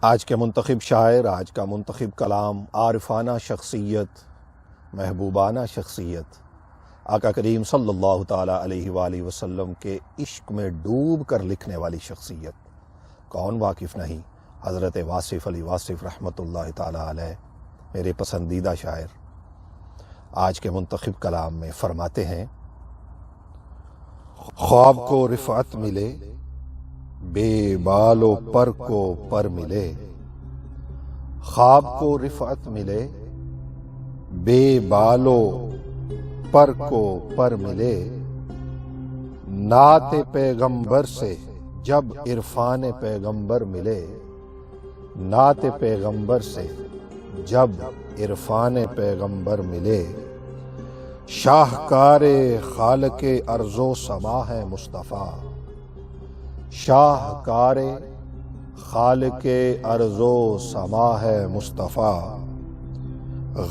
آج کے منتخب شاعر، آج کا منتخب کلام عارفانہ شخصیت، محبوبانہ شخصیت، آقا کریم صلی اللہ تعالیٰ علیہ وآلہ وسلم کے عشق میں ڈوب کر لکھنے والی شخصیت، کون واقف نہیں، حضرت واصف علی واصف رحمۃ اللہ تعالیٰ علیہ، میرے پسندیدہ شاعر آج کے منتخب کلام میں فرماتے ہیں: خواب کو رفعت ملے، بے بال و پر کو پر ملے، خواب کو رفعت ملے، بے بال و پر کو پر ملے، نعت پیغمبر سے جب عرفان پیغمبر ملے، نعت پیغمبر سے جب عرفان پیغمبر ملے، شاہکار خالق ارض و سما ہے مصطفیٰ، شاہکار خالق ارض و سما ہے مصطفیٰ،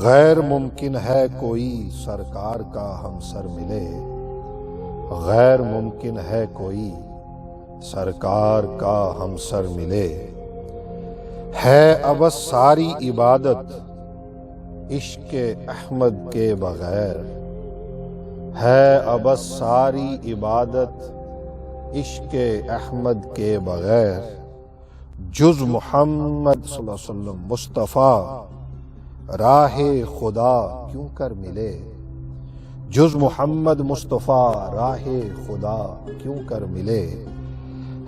غیر ممکن ہے کوئی سرکار کا ہمسر ملے، غیر ممکن ہے کوئی سرکار کا ہمسر ملے، ہے اب ساری عبادت عشق احمد کے بغیر، ہے اب ساری عبادت عشق احمد کے بغیر، جز محمد صلی اللہ علیہ وسلم مصطفیٰ راہ خدا کیوں کر ملے، جز محمد مصطفیٰ راہ خدا کیوں کر ملے،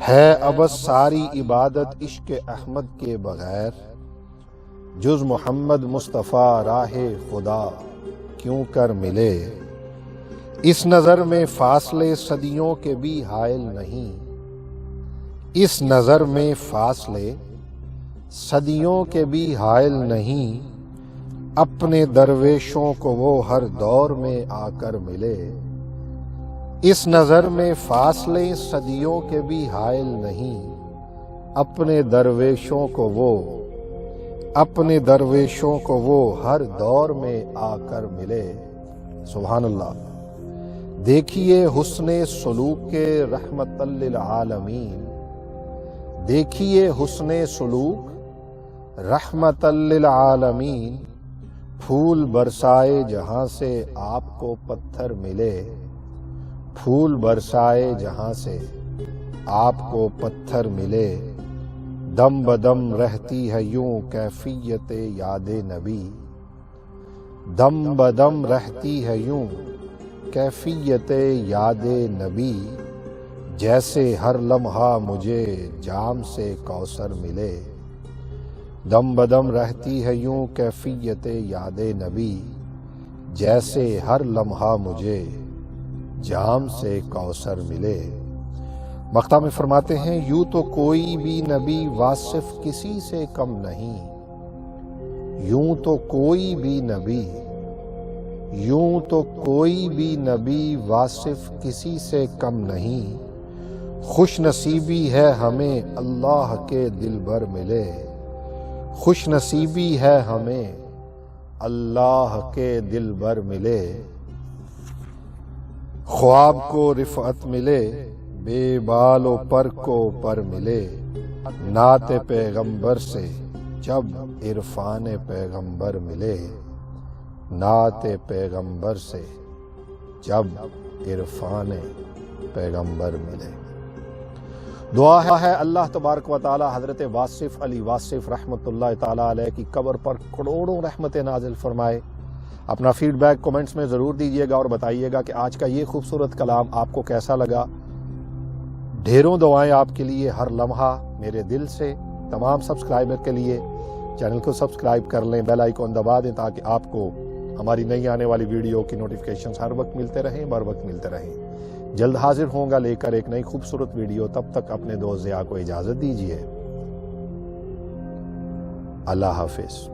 ہے اب ساری عبادت عشق احمد کے بغیر، جز محمد مصطفیٰ راہ خدا کیوں کر ملے، اس نظر میں فاصلے صدیوں کے بھی حائل نہیں، اس نظر میں فاصلے صدیوں کے بھی حائل نہیں، اپنے درویشوں کو وہ ہر دور میں آ کر ملے، اس نظر میں فاصلے صدیوں کے بھی حائل نہیں، اپنے درویشوں کو وہ ہر دور میں آ کر ملے۔ سبحان اللہ۔ دیکھیے حسن سلوک کے رحمت للعالمین، دیکھیے حسن سلوک رحمت للعالمین، پھول برسائے جہاں سے آپ کو پتھر ملے، پھول برسائے جہاں سے آپ کو پتھر ملے، دم بدم رہتی ہے یوں کیفیت یاد نبی، دم بدم رہتی ہے یوں کیفیت یاد نبی، جیسے ہر لمحہ مجھے جام سے کوثر ملے، دم بدم رہتی ہے یوں کیفیت یاد نبی، جیسے ہر لمحہ مجھے جام سے کوثر ملے۔ مقطع میں فرماتے ہیں: یوں تو کوئی بھی نبی واصف کسی سے کم نہیں، یوں تو کوئی بھی نبی، یوں تو کوئی بھی نبی واصف کسی سے کم نہیں، خوش نصیبی ہے ہمیں اللہ کے دلبر ملے، خوش نصیبی ہے ہمیں اللہ کے دلبر ملے، خواب کو رفعت ملے، بے بال و پر کو پر ملے، نعت پیغمبر سے جب عرفان پیغمبر ملے، نعت پیغمبر سے جب عرفان پیغمبر ملے۔ دعا ہے اللہ تبارک و تعالی حضرت واصف علی واصف رحمۃ اللہ تعالی علیہ کی قبر پر کروڑوں رحمتیں نازل فرمائے۔ اپنا فیڈ بیک کمنٹس میں ضرور دیجیے گا اور بتائیے گا کہ آج کا یہ خوبصورت کلام آپ کو کیسا لگا۔ ڈھیروں دعائیں آپ کے لیے ہر لمحہ میرے دل سے۔ تمام سبسکرائبر کے لیے چینل کو سبسکرائب کر لیں، بیل آئیکن دبا دیں تاکہ آپ کو ہماری نئی آنے والی ویڈیو کی نوٹیفیکیشنز ہر وقت ملتے رہیں، بر وقت ملتے رہیں۔ جلد حاضر ہوں گا لے کر ایک نئی خوبصورت ویڈیو، تب تک اپنے دوست ضیاء کو اجازت دیجیے۔ اللہ حافظ۔